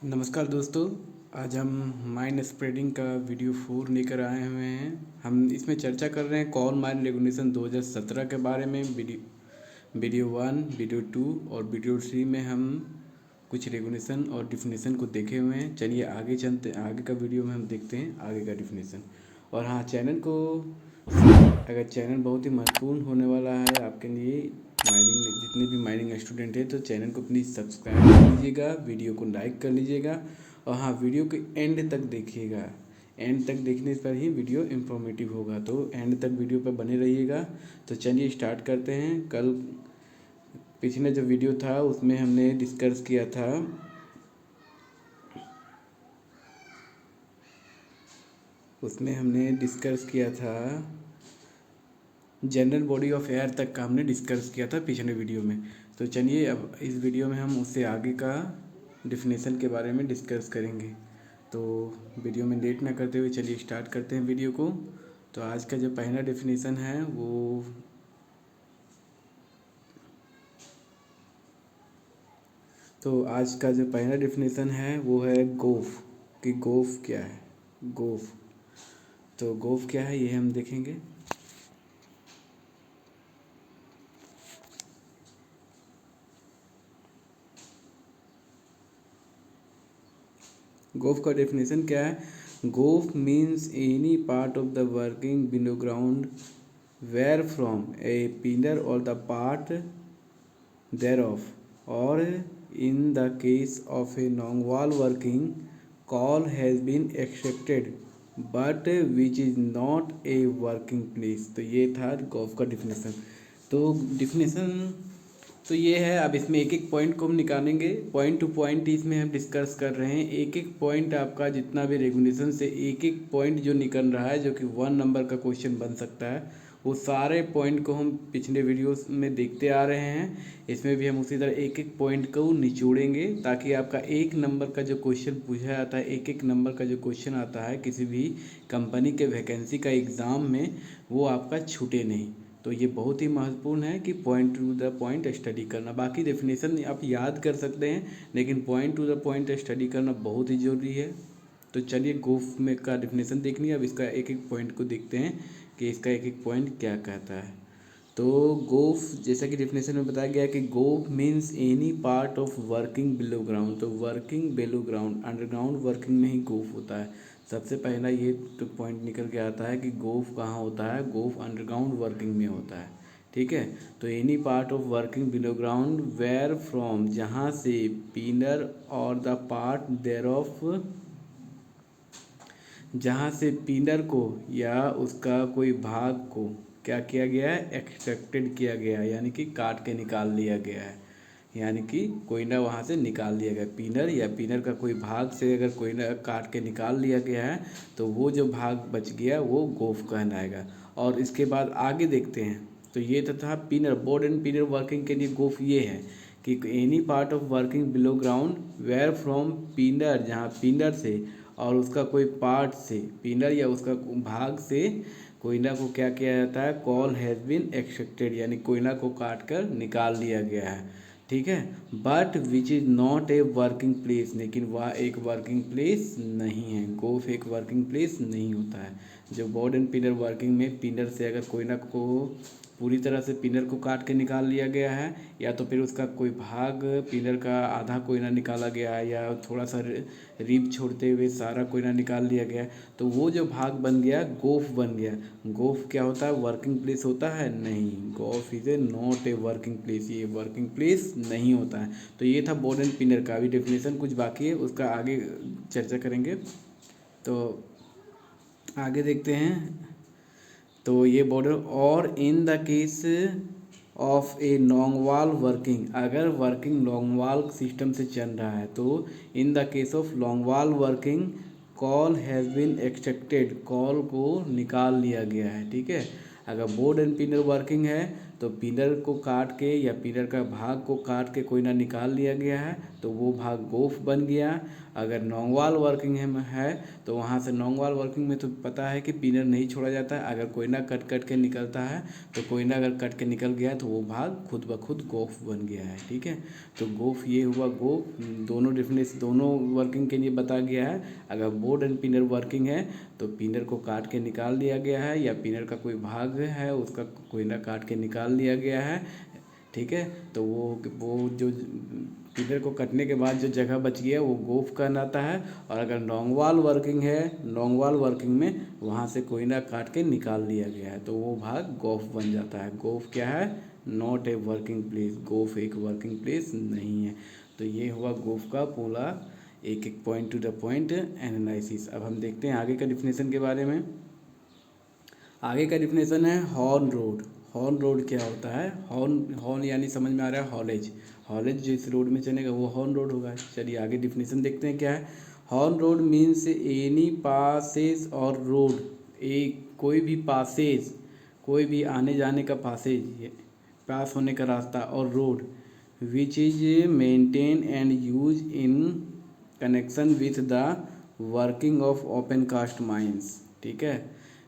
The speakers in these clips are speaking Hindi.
नमस्कार दोस्तों। आज हम माइंड स्प्रेडिंग का वीडियो 4 लेकर आए हुए हैं। हम इसमें चर्चा कर रहे हैं कॉल माइंड रेगुलेशन 2017 के बारे में। वीडियो 1, वीडियो 2 और वीडियो 3 में हम कुछ रेगुलेशन और डिफिनेशन को देखे हुए हैं। चलिए आगे चलते, आगे का वीडियो में हम देखते हैं आगे का डिफिनेशन। और हाँ, चैनल को, अगर चैनल बहुत ही महत्वपूर्ण होने वाला है आपके लिए, माइनिंग जितने भी माइनिंग स्टूडेंट हैं, तो चैनल को प्लीज़ सब्सक्राइब कर लीजिएगा, वीडियो को लाइक कर लीजिएगा और हाँ, वीडियो के एंड तक देखिएगा। एंड तक देखने पर ही वीडियो इंफॉर्मेटिव होगा, तो एंड तक वीडियो पर बने रहिएगा। तो चलिए स्टार्ट करते हैं। कल पिछले जो वीडियो था उसमें हमने डिस्कस किया था जनरल बॉडी ऑफ एयर तक का हमने डिस्कस किया था पिछले वीडियो में। तो चलिए अब इस वीडियो में हम उससे आगे का डिफिनेशन के बारे में डिस्कस करेंगे। तो वीडियो में लेट ना करते हुए चलिए स्टार्ट करते हैं वीडियो को। तो आज का जो पहला डिफिनेशन है वो है गोफ। कि गोफ क्या है, गोफ। तो गोफ क्या है ये हम देखेंगे। गोफ का डेफिनेशन क्या है? Goaf means any part of the working below ground where from a pillar or the part thereof, or in the case of a longwall working, coal has been extracted but which is not a working place। तो ये था गोफ का डिफिनेशन। तो ये है। अब इसमें एक एक पॉइंट को हम निकालेंगे, पॉइंट टू पॉइंट इसमें हम डिस्कस कर रहे हैं। एक एक पॉइंट आपका जितना भी रेगुलेशन से एक एक पॉइंट जो निकल रहा है, जो कि 1 नंबर का क्वेश्चन बन सकता है, वो सारे पॉइंट को हम पिछले वीडियोस में देखते आ रहे हैं। इसमें भी हम उसी तरह एक एक पॉइंट को निचोड़ेंगे ताकि आपका 1 नंबर का जो क्वेश्चन पूछा जाता है, एक एक नंबर का जो क्वेश्चन आता है किसी भी कंपनी के वैकेंसी का एग्ज़ाम में, वो आपका छूटे नहीं। तो ये बहुत ही महत्वपूर्ण है कि point two the point study करना। बाकी डेफिनेशन आप याद कर सकते हैं, लेकिन point two the point study करना बहुत ही ज़रूरी है। तो चलिए गोफ में का डेफिनेशन देख लिया, अब इसका एक एक पॉइंट को देखते हैं कि इसका एक एक पॉइंट क्या कहता है। तो गोफ, जैसा कि डेफिनेशन में बताया गया है कि goaf means any part of working below ground. तो working below ground, underground working में ही गोफ होता है। सबसे पहला ये तो पॉइंट निकल के आता है कि गोफ कहाँ होता है। गोफ अंडरग्राउंड वर्किंग में होता है, ठीक है। तो any part of working below ground where from, जहाँ से, pillar or the part there of, जहाँ से पिलर को या उसका कोई भाग को क्या किया गया है, एक्सट्रैक्टेड किया गया है, यानी कि काट के निकाल लिया गया है। यानी कि कोयला वहाँ से निकाल लिया गया, पिलर या पिलर का कोई भाग से अगर कोयला काट के निकाल लिया गया है, तो वो जो भाग बच गया वो गोफ कहलाएगा। और इसके बाद आगे देखते हैं। तो ये तो था pillar, board and pillar working के लिए गोफ ये है कि any part of working below ground where from pillar, जहाँ पिलर से और उसका कोई पार्ट से, पिलर या उसका भाग से कोयला को क्या किया जाता है, कॉल हैज़ बीन एक्सट्रैक्टेड, यानी कोयला को काट कर निकाल लिया गया है, ठीक है। But which is not a working place, लेकिन वह एक वर्किंग प्लेस नहीं है। गोफ एक वर्किंग प्लेस नहीं होता है। जो बोर्ड एंड पिलर वर्किंग में पिलर से अगर कोयला को पूरी तरह से पिलर को काट के निकाल लिया गया है, या तो फिर उसका कोई भाग, पिलर का आधा कोयला निकाला गया है, या थोड़ा सा रिब छोड़ते हुए सारा कोयला निकाल लिया गया, तो वो जो भाग बन गया गोफ बन गया। गोफ क्या होता है, वर्किंग प्लेस होता है? नहीं, गोफ is a not a working place, ये वर्किंग प्लेस नहीं होता है। तो ये था बोर्ड एंड पिलर का। अभी डेफिनेशन कुछ बाकी है, उसका आगे चर्चा करेंगे। तो आगे देखते हैं। तो ये बॉर्डर, और in the case of a longwall working, अगर वर्किंग लॉन्गवॉल सिस्टम से चल रहा है, तो in the case of longwall working coal has been extracted, coal को निकाल लिया गया है, ठीक है। अगर बोर्ड एंड पिलर वर्किंग है तो पिलर को काट के या पिलर का भाग को काट के कोयला निकाल लिया गया है तो वो भाग गोफ बन गया। अगर लॉन्ग वर्किंग है तो वहाँ से लॉन्ग वर्किंग में तो पता है कि पिलर नहीं छोड़ा जाता है, अगर कोयला कट के निकलता है तो कोयला अगर कट के निकल गया तो वो भाग खुद ब खुद गोफ बन गया है। ठीक है, तो गोफ ये हुआ गोफ, दोनों डिफिनेशन दोनों वर्किंग के लिए बता गया है। अगर बोर्ड एंड पिलर वर्किंग है तो पिलर को काट के निकाल दिया गया है या पिलर का कोई भाग है उसका कोयला काट के निकाल लिया गया है। ठीक है, तो वो जो पिलर को कटने के बाद जो जगह बच गया वो गोफ कहलाता है। और अगर लॉन्ग वॉल वर्किंग है, लॉन्ग वॉल वर्किंग में वहाँ से कोयला काट के निकाल लिया गया है तो वो भाग गोफ बन जाता है। गोफ क्या है? Not a working place. गोफ एक वर्किंग प्लेस नहीं है। तो ये हुआ गोफ का पूरा एक एक point two the point analysis. अब हम देखते हैं आगे का डिफिनेशन के बारे में। आगे का डिफिनेशन है हॉर्न रोड। हॉर्न रोड क्या होता है? हॉर्न यानी समझ में आ रहा है हॉलेज। हॉलेज जिस रोड में चलेगा वो हॉर्न रोड होगा। चलिए आगे डिफिनेशन देखते हैं क्या है। Haul road means any passage और रोड, एक कोई भी पासेज, कोई भी आने जाने का पासेज, पास होने का रास्ता, और road which is maintain and use in connection with the working of open cast mines. ठीक है,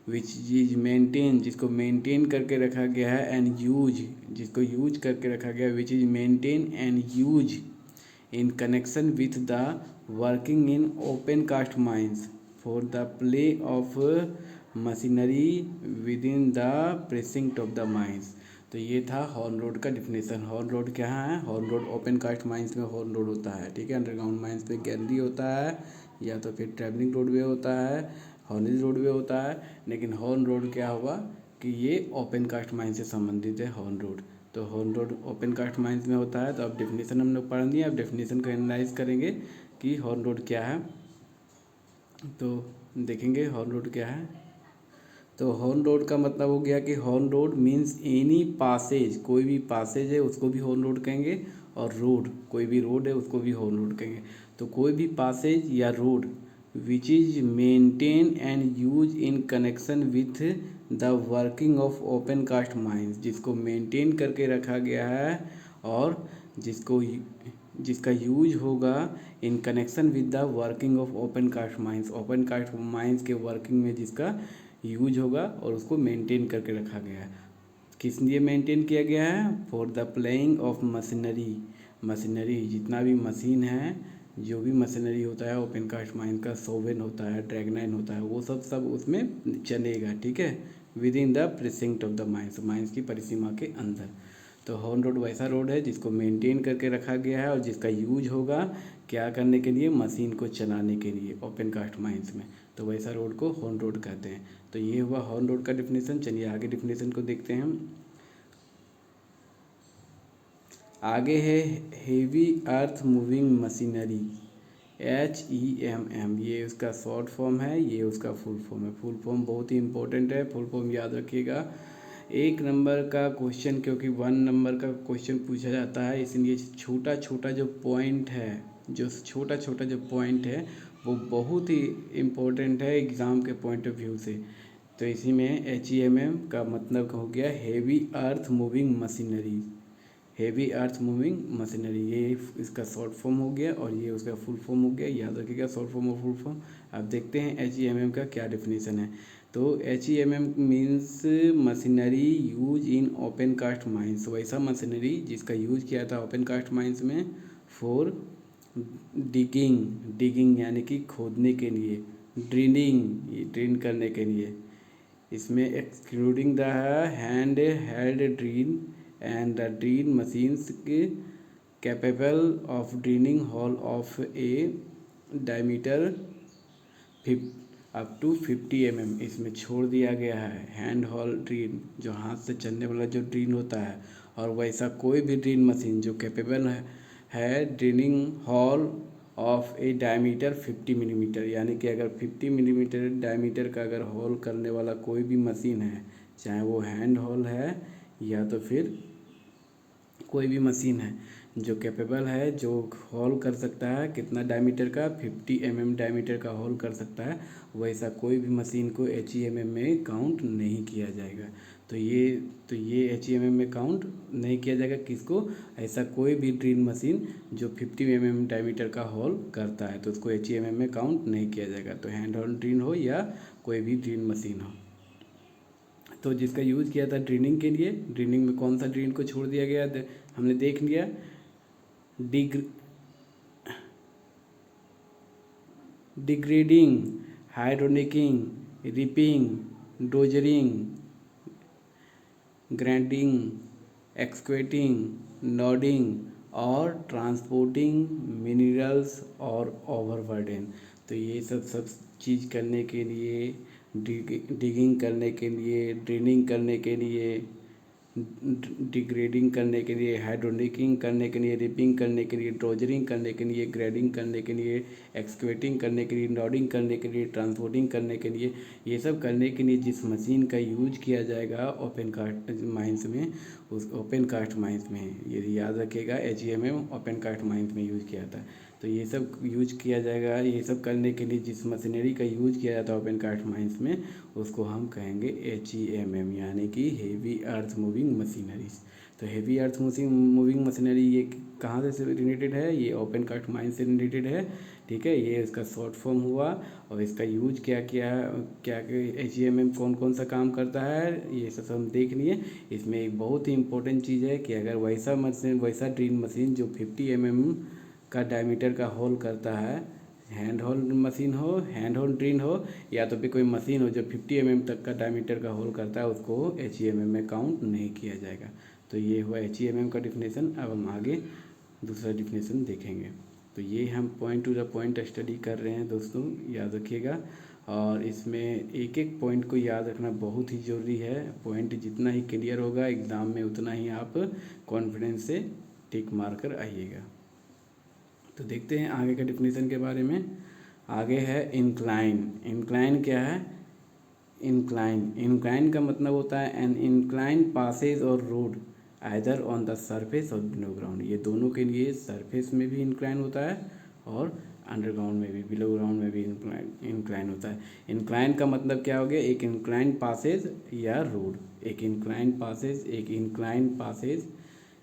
विच इज मेंटेन, जिसको मेंटेन करके रखा गया है, एंड यूज, जिसको यूज करके रखा गया है, which is maintain and use in connection with the working in open cast mines for the play of machinery within the pressing of the mines. तो ये था हॉर्न रोड का डिफिनेशन। हॉर्न रोड क्या है? Haul road open cast mines में हॉर्न रोड होता है। ठीक है, अंडरग्राउंड माइंस में गैलरी होता है या तो फिर ट्रैवलिंग रोडवे होता है, हॉर्नेज रोडवे होता है। लेकिन हॉर्न रोड क्या हुआ कि ये ओपन कास्ट माइन से संबंधित है हॉर्न रोड। तो haul road open cast mines में होता है। तो अब डेफिनेशन हम लोग पढ़ लिए, अब डेफिनेशन को एनालाइज करेंगे कि हॉर्न रोड क्या है। तो देखेंगे हॉर्न रोड क्या है। तो हॉर्न रोड का मतलब हो गया कि haul road means any passage, कोई भी पासेज है उसको भी हॉर्न रोड कहेंगे, और रोड, कोई भी रोड है उसको भी हॉर्न रोड कहेंगे। तो कोई भी पासेज या road which is maintain and use in connection with the working of open cast mines, जिसको मेंटेन करके रखा गया है और जिसका यूज होगा in connection with the working of open cast mines, open cast mines के वर्किंग में जिसका यूज होगा और उसको मेंटेन करके रखा गया है। किस लिए मेंटेन किया गया है? For the playing of machinery. Machinery जितना भी मशीन है, जो भी मशीनरी होता है ओपन कास्ट माइन का, सोवेन होता है, ड्रैगनाइन होता है, वो सब उसमें चलेगा। ठीक है, within the precinct of the mines, mines की परिसीमा के अंदर। तो हॉर्न रोड वैसा रोड है जिसको मेंटेन करके रखा गया है और जिसका यूज होगा क्या करने के लिए? मशीन को चलाने के लिए ओपन कास्ट माइंस में। तो वैसा रोड को हॉर्न रोड कहते हैं। तो ये हुआ हॉर्न रोड का डिफिनेशन। चलिए आगे डिफिनेशन को देखते हैं हम। आगे है heavy earth moving machinery, HEMM। ये उसका शॉर्ट फॉर्म है, ये उसका फुल फॉर्म है। फुल फॉर्म बहुत ही इंपॉर्टेंट है, फुल फॉर्म याद रखिएगा। एक नंबर का क्वेश्चन, क्योंकि 1 नंबर का क्वेश्चन पूछा जाता है, इसलिए छोटा छोटा जो पॉइंट है, जो छोटा छोटा जो पॉइंट है वो बहुत ही इम्पोर्टेंट है एग्ज़ाम के पॉइंट ऑफ व्यू से। तो इसी में HEMM का मतलब हो गया heavy earth moving machinery. Heavy earth moving machinery, ये इसका शॉर्ट फॉर्म हो गया और ये उसका फुल फॉर्म हो गया। याद रखिएगा शॉर्ट फॉर्म और फुल फॉर्म। अब देखते हैं HEMM का क्या डिफिनेशन है। तो HEMM means machinery use in open cast mines, वैसा मशीनरी जिसका यूज किया था ओपन कास्ट माइंस में फॉर डिगिंग, डिगिंग यानी कि खोदने के लिए, ड्रिलिंग, ड्रिल करने के लिए। इसमें excluding the hand held drill and the drill machines capable of drilling hole of a diameter up to 50 mm, इसमें छोड़ दिया गया है हैंड होल ड्रिल, जो हाथ से चलने वाला जो ड्रिल होता है, और वैसा कोई भी ड्रिल मशीन जो कैपेबल है drilling hole of a diameter 50 millimetre, यानी कि अगर 50 मिलीमीटर डायमीटर का अगर होल करने वाला कोई भी मशीन है, चाहे वो हैंड होल है या तो फिर कोई भी मशीन है जो कैपेबल है, जो होल कर सकता है कितना डायमीटर का, 50 डायमीटर का होल कर सकता है, वैसा कोई भी मशीन को HEMM में काउंट नहीं किया जाएगा। तो ये HEMM में काउंट नहीं किया जाएगा किसको, ऐसा कोई भी ड्रिल मशीन जो 50 डायमीटर का होल करता है तो उसको HEMM में काउंट नहीं किया जाएगा। तो हैंड होल्ड ड्रिल हो या कोई भी ड्रिल मशीन हो। तो जिसका यूज़ किया था ड्रिलिंग के लिए, ड्रिलिंग में कौन सा ड्रिल को छोड़ दिया गया, हमने देख लिया। डिग्रेडिंग, हाइड्रोनिकिंग, रिपिंग, डोजरिंग, ग्राइंडिंग, एक्सक्वेटिंग, नोडिंग और ट्रांसपोर्टिंग मिनरल्स और ओवरबर्डन। तो ये सब चीज़ करने के लिए, डिगिंग करने के लिए, ड्रिलिंग करने के लिए, डिग्रेडिंग करने के लिए, हाइड्रोनिकिंग करने के लिए, रिपिंग करने के लिए, डोजरिंग करने के लिए, ग्रेडिंग करने के लिए, एक्सक्वेटिंग करने के लिए, नोडिंग करने के लिए, ट्रांसपोर्टिंग करने के लिए, ये सब करने के लिए जिस मशीन का यूज किया जाएगा ओपन कास्ट माइंस में, उस ओपन कास्ट माइंस में, ये याद रखिएगा, HEMM ओपन कास्ट माइंस में यूज किया था। तो ये सब यूज किया जाएगा, ये सब करने के लिए जिस मशीनरी का यूज किया जाता है ओपन कास्ट माइंस में, उसको हम कहेंगे HEMM, यानी कि हेवी अर्थ मूविंग मशीनरीज। तो हेवी अर्थ मूविंग मशीनरी ये कहाँ से रिलेटेड है, ये ओपन कास्ट माइन से रिलेटेड है। ठीक है, ये इसका शॉर्ट फॉर्म हुआ। और इसका यूज क्या क्या क्या HEMM कौन कौन सा काम करता है, ये सब हम देख लिए। इसमें एक बहुत ही इंपॉर्टेंट चीज़ है कि अगर वैसा मशीन, वैसा ड्रिल मशीन जो 50 का डायमीटर का होल करता है, हैंड होल्ड मशीन हो, हैंड होल्ड ड्रिल हो, या तो फिर कोई मशीन हो जो 50 तक का डायमीटर का होल करता है, उसको HEMM में काउंट नहीं किया जाएगा। तो ये हुआ HEMM का डिफिनेशन। अब हम आगे दूसरा डिफिनेशन देखेंगे। तो ये हम point two the point study कर रहे हैं दोस्तों, याद रखिएगा। और इसमें एक एक पॉइंट को याद रखना बहुत ही ज़रूरी है। पॉइंट जितना ही क्लियर होगा एग्ज़ाम में, उतना ही आप कॉन्फिडेंस से टिक मार कर आइएगा। तो देखते हैं आगे का डिफिनेशन के बारे में। आगे है इंक्लाइन। इंक्लाइन क्या है, इंक्लाइन का मतलब होता है एन इंक्लाइन पासेज और road either on the surface और बिलो ग्राउंड। ये दोनों के लिए सरफेस में भी इंक्लाइन होता है और अंडरग्राउंड में भी, बिलो ग्राउंड में भी इंक्लाइन होता है। इंक्लाइन का मतलब क्या हो गया, एक इंक्लाइन पासेज या रोड, एक इंक्लाइन पासेज, एक इंक्लाइन पासेज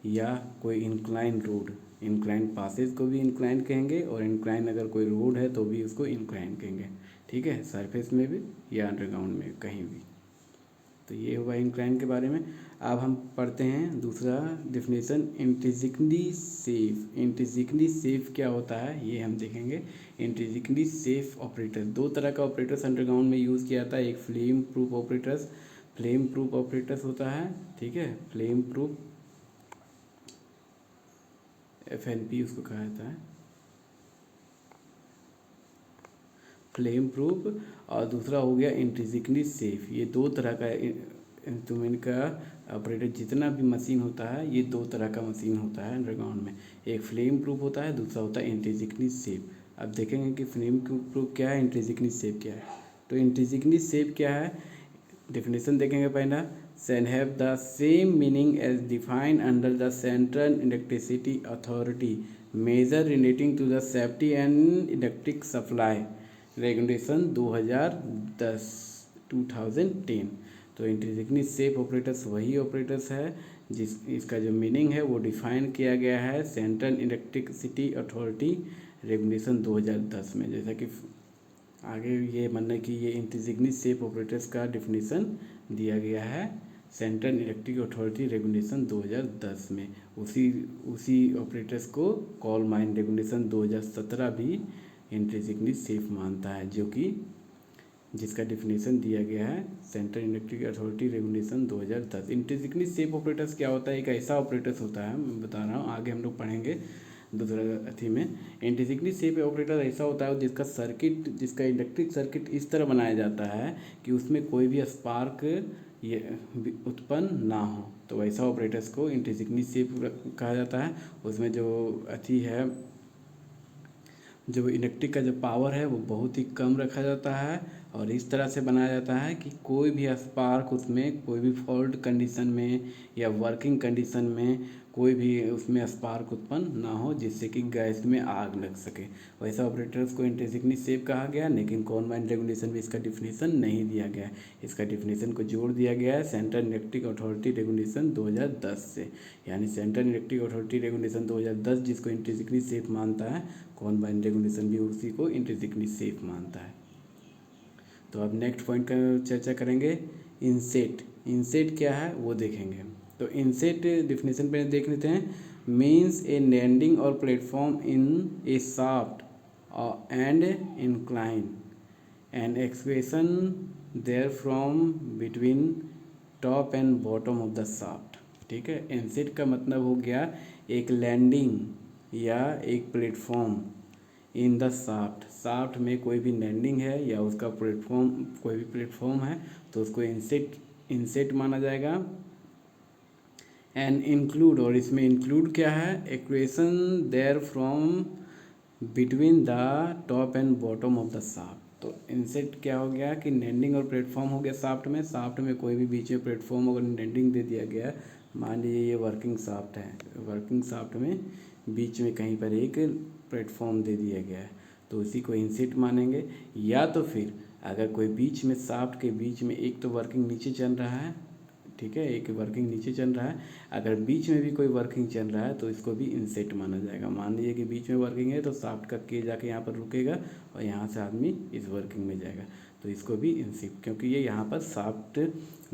या कोई इंक्लाइन रोड। इंक्लाइन पासेज को भी इंक्लाइन कहेंगे और इंक्लाइन अगर कोई रोड है तो भी उसको इंक्लाइन कहेंगे। ठीक है, सरफेस में भी या अंडरग्राउंड में कहीं भी। तो ये हुआ इंक्लाइन के बारे में। अब हम पढ़ते हैं दूसरा definition, intrinsically safe. Intrinsically safe क्या होता है ये हम देखेंगे। इंट्रिंसिकली सेफ ऑपरेटर, दो तरह का ऑपरेटर्स अंडरग्राउंड में यूज़ किया जाता है। एक flame proof operators, flame proof operators होता है। ठीक है, फ्लेम प्रूफ, FNP उसको कहा जाता है, फ्लेम प्रूफ। और दूसरा हो गया इंट्रिंसिकली सेफ। ये दो तरह का इंस्ट्रूमेंट का ऑपरेटर, जितना भी मशीन होता है ये दो तरह का मशीन होता है अंडरग्राउंड में। एक फ्लेम प्रूफ होता है, दूसरा होता है इंट्रिंसिकली सेफ। अब देखेंगे कि फ्लेम प्रूफ क्या है, इंट्रिंसिकली सेफ क्या है। तो इंट्रिंसिकली सेफ क्या है, डेफिनेशन देखेंगे पहला, shall have the same meaning as defined under the Central Electricity Authority measure relating to the safety and electric supply regulation 2010। तो इंट्रिंसिकली सेफ ऑपरेटर्स वही ऑपरेटर्स है जिस इसका जो मीनिंग है वो डिफाइन किया गया है सेंट्रल इलेक्ट्रिसिटी अथॉरिटी रेगुलेशन 2010 में। जैसा कि आगे ये मानना है कि ये इंट्रिंसिकली सेफ ऑपरेटर्स का डिफिनीसन दिया गया है सेंट्रल इलेक्ट्रिक अथॉरिटी रेगुलेशन 2010 में। उसी ऑपरेटर्स को कोल माइन रेगुलेशन 2017 भी इंट्रिंसिकली सेफ मानता है, जो कि जिसका डिफिनेशन दिया गया है central electric authority regulation 2010। Intrinsically safe operators क्या होता है, एक ऐसा ऑपरेटर्स होता है, मैं बता रहा हूँ, आगे हम लोग पढ़ेंगे दूसरा अथी में। इंट्रिंसिकली सेफ ऑपरेटर ऐसा होता है जिसका सर्किट, जिसका इलेक्ट्रिक सर्किट इस तरह बनाया जाता है कि उसमें कोई भी स्पार्क ये उत्पन्न ना हो। तो वैसा ऑपरेटर्स को इंट्रिंसिकली सेफ कहा जाता है। उसमें जो अथी है, जो इलेक्ट्रिक का जो पावर है वो बहुत ही कम रखा जाता है और इस तरह से बनाया जाता है कि कोई भी स्पार्क उसमें कोई भी फॉल्ट कंडीशन में या वर्किंग कंडीशन में कोई भी उसमें स्पार्क उत्पन्न ना हो, जिससे कि गैस में आग लग सके। वैसे ऑपरेटर्स को इंट्रिंसिकली सेफ कहा गया, लेकिन कॉन्बाइंड रेगुलेशन में इसका डिफिनीसन नहीं दिया गया है। इसका डिफिनीसन को जोड़ दिया गया है सेंट्रल इलेक्ट्रिक अथॉरिटी रेगुलेशन 2010 से। यानी सेंट्रल इलेक्ट्रिक अथॉरिटी रेगुलेशन 2010 जिसको इंट्रिंसिकली सेफ मानता है, कॉन्बाइंड रेगुलेशन भी उसी को इंट्रिंसिकली सेफ मानता है। तो अब नेक्स्ट पॉइंट का चर्चा करेंगे, इंसेट। इंसेट क्या है वो देखेंगे। तो इंसेट डिफिनेशन पे देख लेते हैं। मीन्स ए लैंडिंग और platform in a shaft and incline and excavation there from between top and bottom of the shaft. ठीक है, इंसेट का मतलब हो गया एक लैंडिंग या एक platform in the shaft. Shaft में कोई भी लैंडिंग है या उसका प्लेटफॉर्म कोई भी प्लेटफॉर्म है तो उसको इंसेट माना जाएगा। एंड इंक्लूड, और इसमें इंक्लूड क्या है, equation there from between the top and bottom of the shaft. तो इंसेट क्या हो गया कि लैंडिंग और प्लेटफॉर्म हो गया शाफ्ट में। शाफ्ट में कोई भी बीच में प्लेटफॉर्म अगर लैंडिंग दे दिया गया, मान लीजिए ये वर्किंग शाफ्ट है, वर्किंग शाफ्ट में बीच में कहीं पर एक प्लेटफॉर्म दे दिया गया है तो उसी को इंसेट मानेंगे। या तो फिर अगर कोई बीच में शाफ्ट के बीच में एक तो वर्किंग नीचे चल रहा है, ठीक है, एक वर्किंग नीचे चल रहा है, अगर बीच में भी कोई वर्किंग चल रहा है तो इसको भी इंसेट माना जाएगा। मान लीजिए कि बीच में वर्किंग है तो शाफ्ट का के जाके यहाँ पर रुकेगा और यहाँ से आदमी इस वर्किंग में जाएगा तो इसको भी इंसेट, क्योंकि ये यहाँ पर शाफ्ट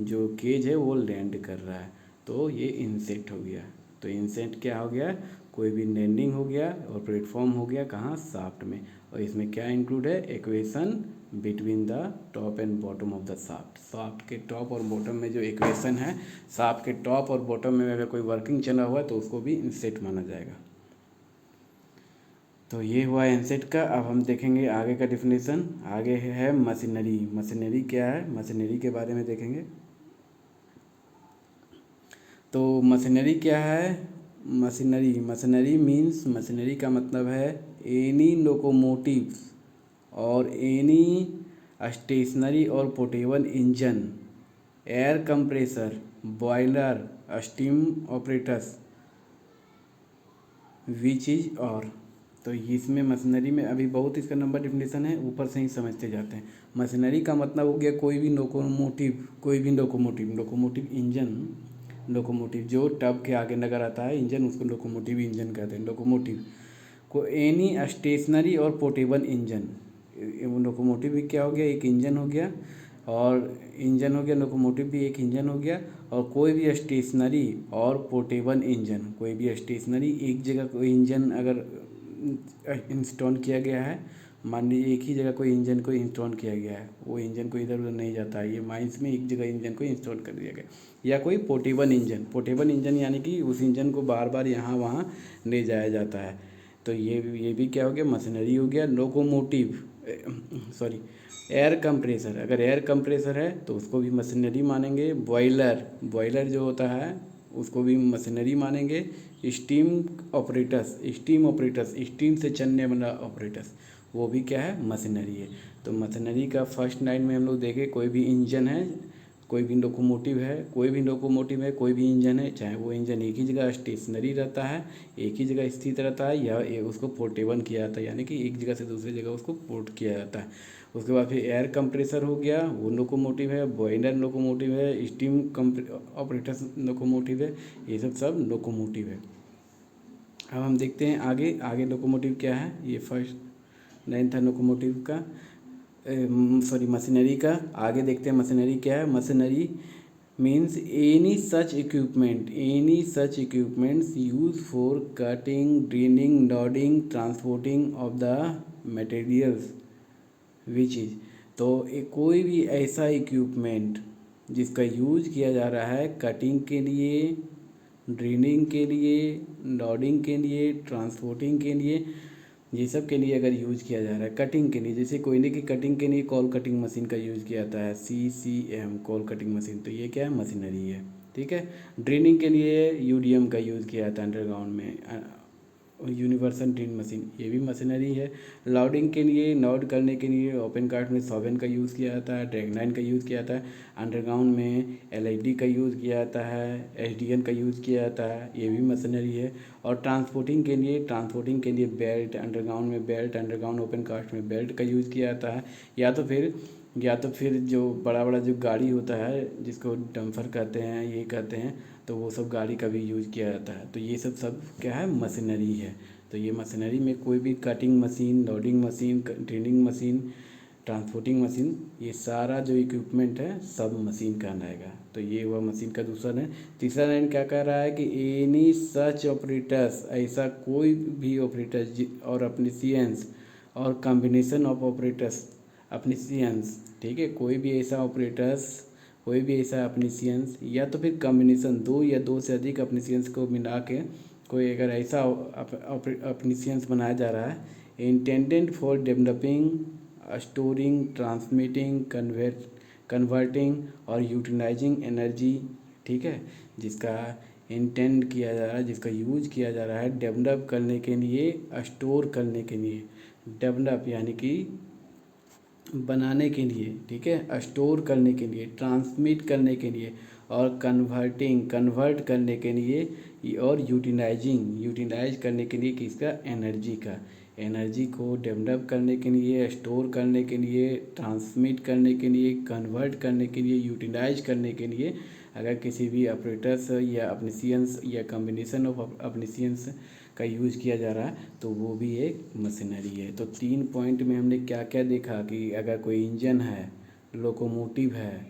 जो केज है वो लैंड कर रहा है तो ये इंसेट हो गया। तो इंसेट क्या हो गया, कोई भी लैंडिंग हो गया और प्लेटफॉर्म हो गया कहाँ, शाफ्ट में। और इसमें क्या इंक्लूड है, equation between the top and bottom of the shaft. Shaft के टॉप और बॉटम में जो इक्वेशन है, शाफ्ट के टॉप और बॉटम में अगर कोई वर्किंग चला हुआ है तो उसको भी इंसेट माना जाएगा। तो ये हुआ इंसेट का। अब हम देखेंगे आगे का डिफिनेशन। आगे है मशीनरी। मशीनरी क्या है, मशीनरी के बारे में देखेंगे। तो मशीनरी क्या है, मशीनरी मीन्स, मशीनरी का मतलब है एनी लोकोमोटिव्स और एनी स्टेशनरी और portable engine, air compressor, boiler, steam operators which is और। तो इसमें मशीनरी में अभी बहुत इसका नंबर डिफिनेशन है, ऊपर से ही समझते जाते हैं। मशीनरी का मतलब हो गया कोई भी लोकोमोटिव, कोई भी लोकोमोटिव इंजन, लोकोमोटिव जो टब के आगे लगा रहता है इंजन, उसको लोकोमोटिव इंजन कहते हैं। लोकोमोटिव को एनी स्टेशनरी और पोर्टेबल इंजन, लोकोमोटिव भी क्या हो गया, एक इंजन हो गया, और इंजन हो गया, लोकोमोटिव भी एक इंजन हो गया, और कोई भी स्टेशनरी और पोर्टेबल इंजन, कोई भी स्टेशनरी एक जगह कोई इंजन अगर इंस्टॉल किया गया है, मान लीजिए एक ही जगह कोई इंजन को इंस्टॉल किया गया है, वो इंजन को इधर उधर नहीं जाता है, ये माइंस में एक जगह इंजन को इंस्टॉल कर दिया गया। या कोई पोर्टेबल इंजन यानी कि उस इंजन को बार बार यहाँ वहाँ ले जाया जाता है, तो ये भी क्या हो गया, मशीनरी हो गया। लोकोमोटिव एयर कंप्रेसर, अगर एयर कंप्रेसर है तो उसको भी मशीनरी मानेंगे। बॉयलर जो होता है उसको भी मशीनरी मानेंगे। स्टीम ऑपरेटर्स, स्टीम से चलने वाला ऑपरेटर्स, वो भी क्या है, मशीनरी है। तो मशीनरी का फर्स्ट लाइन में हम लोग देखें, कोई भी इंजन है, कोई भी लोकोमोटिव है, कोई भी इंजन है, चाहे वो इंजन एक ही जगह स्टेशनरी रहता है, एक ही जगह स्थित रहता है, या उसको पोर्टेबल किया जाता है, यानी कि एक जगह से दूसरी जगह उसको पोर्ट किया जाता है। उसके बाद फिर एयर कंप्रेसर हो गया, वो लोकोमोटिव है। बॉयलर लोकोमोटिव है। स्टीम ऑपरेटर्स लोकोमोटिव है। ये सब लोकोमोटिव है। अब हम देखते हैं आगे लोकोमोटिव क्या है। ये फर्स्ट लाइन था लोकोमोटिव का, मशीनरी का। आगे देखते हैं मशीनरी क्या है। Machinery means any such equipments use for cutting, drilling, loading, transporting of the materials which is. तो कोई भी ऐसा इक्विपमेंट जिसका यूज किया जा रहा है कटिंग के लिए, ड्रिलिंग के लिए, लोडिंग के लिए, ट्रांसपोर्टिंग के लिए, ये सब के लिए अगर यूज किया जा रहा है। कटिंग के लिए, जैसे कोयले की कटिंग के लिए कोल कटिंग मशीन का यूज किया जाता है, CCM कोल कटिंग मशीन, तो ये क्या है, मशीनरी है। ठीक है। ड्रिलिंग के लिए UDM का यूज़ किया जाता है अंडरग्राउंड में, यूनिवर्सल ड्रिल मशीन, ये भी मशीनरी है। लोडिंग के लिए, लोड करने के लिए ओपन कास्ट में सॉवेन का यूज़ किया जाता है, ड्रैगनाइन का यूज़ किया जाता है। अंडरग्राउंड में एलआईडी का यूज़ किया जाता है, एसडीएन का यूज़ किया जाता है, ये भी मशीनरी है। और ट्रांसपोर्टिंग के लिए बेल्ट, अंडरग्राउंड में बेल्ट, अंडरग्राउंड ओपन कास्ट में बेल्ट का यूज़ किया जाता है। या तो फिर जो बड़ा बड़ा जो गाड़ी होता है जिसको डम्फर कहते हैं, ये कहते हैं, तो वो सब गाड़ी का भी यूज़ किया जाता है। तो ये सब सब क्या है, मशीनरी है। तो ये मशीनरी में कोई भी cutting machine, loading machine, drilling machine, transporting machine, ये सारा जो इक्विपमेंट है सब मशीन कहलाएगा। तो ये हुआ मशीन का दूसरा लाइन। तीसरा लाइन क्या कह रहा है कि एनी सच ऑपरेटर्स, ऐसा कोई भी ऑपरेटर और अपनीशियंस और कॉम्बिनेशन ऑफ ऑपरेटर्स, अपनीशियंस, ठीक है, कोई भी ऐसा अपनीशियंस या तो फिर कॉम्बिनेशन, दो या दो से अधिक अपनीशियंस को मिला के कोई अगर ऐसा अपनीशियंस बनाया जा रहा है intended for developing, storing, transmitting, converting और यूटिलाइजिंग एनर्जी, ठीक है, जिसका इंटेंड किया जा रहा है, जिसका यूज किया जा रहा है डेवलप करने के लिए, स्टोर करने के लिए, डेवलप यानी कि बनाने के लिए, ठीक है, स्टोर करने के लिए, ट्रांसमिट करने के लिए और कन्वर्ट करने के लिए और यूटिलाइज करने के लिए किसका, एनर्जी को डेवलप करने के लिए, स्टोर करने के लिए, ट्रांसमिट करने के लिए, कन्वर्ट करने के लिए, यूटिलाइज करने के लिए अगर किसी भी ऑपरेटर्स या अपनीशियंस या कॉम्बिनेशन ऑफ अपनीशियंस का यूज़ किया जा रहा है तो वो भी एक मशीनरी है। तो 3 पॉइंट में हमने क्या क्या देखा कि अगर कोई इंजन है, लोकोमोटिव है,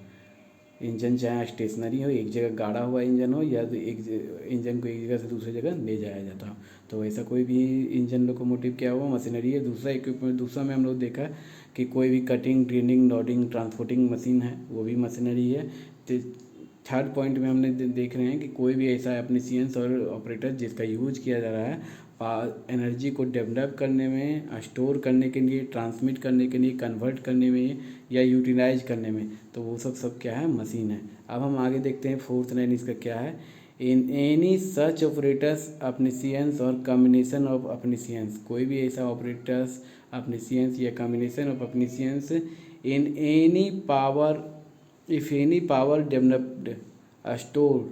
इंजन चाहे स्टेशनरी हो, एक जगह गाड़ा हुआ इंजन हो, या तो एक इंजन को एक जगह से दूसरी जगह ले जाया जाता हो, तो ऐसा कोई भी इंजन, लोकोमोटिव क्या हुआ, मशीनरी है। दूसरा इक्विपमेंट, दूसरा में हम लोग देखा कि कोई भी cutting, drilling, loading, transporting machine है, वो भी मशीनरी है। तो थर्ड पॉइंट में हमने देख रहे हैं कि कोई भी ऐसा एप्लीकेशंस और ऑपरेटर जिसका यूज़ किया जा रहा है एनर्जी को डेवलप करने में, स्टोर करने के लिए, ट्रांसमिट करने के लिए, कन्वर्ट करने में या यूटिलाइज करने में, तो वो सब क्या है, मशीन है। अब हम आगे देखते हैं फोर्थ लाइन इसका क्या है। इन एनी सच ऑपरेटर्स, अपनीशियंस और कॉम्बिनेशन ऑफ अपनीशियंस, कोई भी ऐसा ऑपरेटर्स, अपनीशियंस या कॉम्बिनेशन ऑफ अपनीशियंस in any power, if any power developed, stored,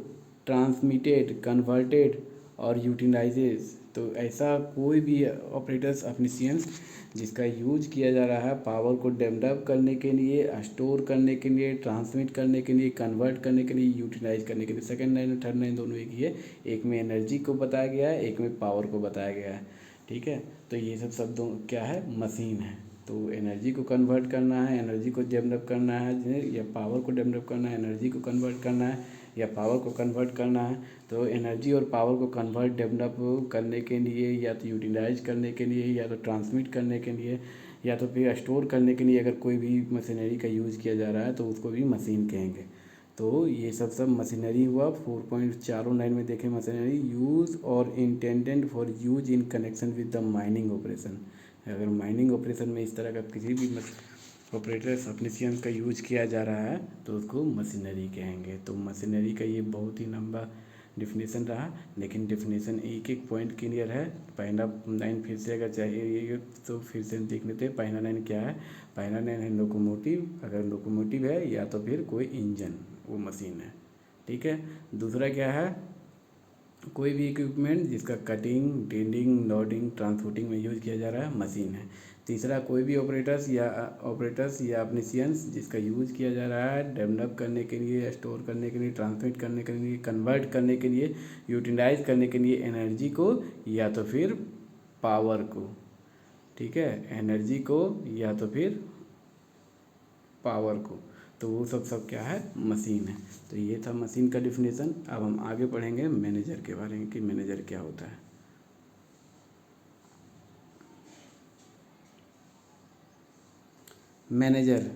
transmitted, converted और utilizes, तो ऐसा कोई भी ऑपरेटर्स, अपनीशियंस जिसका यूज किया जा रहा है पावर को डेवलप करने के लिए, स्टोर करने के लिए, ट्रांसमिट करने के लिए, कन्वर्ट करने के लिए, यूटिलाइज करने के लिए। सेकंड लाइन और थर्ड लाइन दोनों एक ही है, एक में एनर्जी को बताया गया है, एक में पावर को बताया गया है, ठीक है। तो ये सब शब्दों क्या है, मशीन है। तो एनर्जी को कन्वर्ट करना है, एनर्जी को डेवलप करना है, या पावर को डेवलप करना है, एनर्जी को कन्वर्ट करना है, या पावर को कन्वर्ट करना है। तो एनर्जी और पावर को कन्वर्ट, डेवलप करने के लिए, या तो यूटिलाइज करने के लिए, या तो ट्रांसमिट करने के लिए, या तो फिर स्टोर करने के लिए अगर कोई भी मशीनरी का यूज़ किया जा रहा है तो उसको भी मशीन कहेंगे। तो ये सब मशीनरी हुआ। 4.4 में देखें मशीनरी यूज़ और intended for use in connection with the mining operation. अगर माइनिंग ऑपरेशन में इस तरह का किसी भी ऑपरेटर्स, अपनीशियंस का यूज किया जा रहा है तो उसको मशीनरी कहेंगे। तो मशीनरी का ये बहुत ही लंबा डिफिनेशन रहा, लेकिन डिफिनेशन एक एक पॉइंट क्लियर है। पहला लाइन फिर से अगर चाहिए तो फिर से देख लेते हैं। पहला लाइन क्या है, पहला लाइन है लोकोमोटिव, अगर लोकोमोटिव है या तो फिर कोई इंजन, वो मशीन है, ठीक है। दूसरा क्या है, कोई भी इक्विपमेंट जिसका कटिंग, ड्रिलिंग, लोडिंग, ट्रांसपोर्टिंग में यूज़ किया जा रहा है, मशीन है। तीसरा, कोई भी ऑपरेटर्स या अपनीशियंस जिसका यूज़ किया जा रहा है डेवलप करने के लिए, स्टोर करने के लिए, ट्रांसमिट करने के लिए, कन्वर्ट करने के लिए, यूटिलाइज करने के लिए एनर्जी को या तो फिर पावर को, ठीक है, एनर्जी को या तो फिर पावर को, तो वो सब क्या है, मशीन है। तो ये था मशीन का डिफिनेशन। अब हम आगे पढ़ेंगे मैनेजर के बारे में कि मैनेजर क्या होता है। मैनेजर,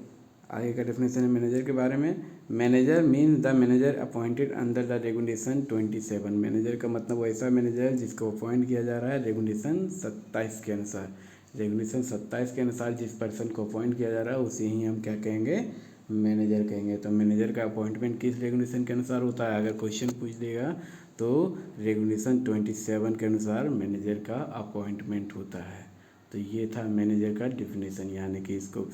आगे का डिफिनेशन है मैनेजर के बारे में। Manager means the manager appointed under the regulation 27। Manager का मतलब वो ऐसा मैनेजर जिसको अपॉइंट किया जा रहा है रेगुलेशन 27 के अनुसार। रेगुलेशन 27 के अनुसार जिस पर्सन को अपॉइंट किया जा रहा है उसे ही हम क्या कहेंगे, मैनेजर कहेंगे। तो मैनेजर का अपॉइंटमेंट किस रेगुलेशन के अनुसार होता है? अगर क्वेश्चन पूछ देगा तो रेगुलेशन 27 के अनुसार मैनेजर का अपॉइंटमेंट होता है। तो ये था मैनेजर का डिफिनेशन, यानी कि इसको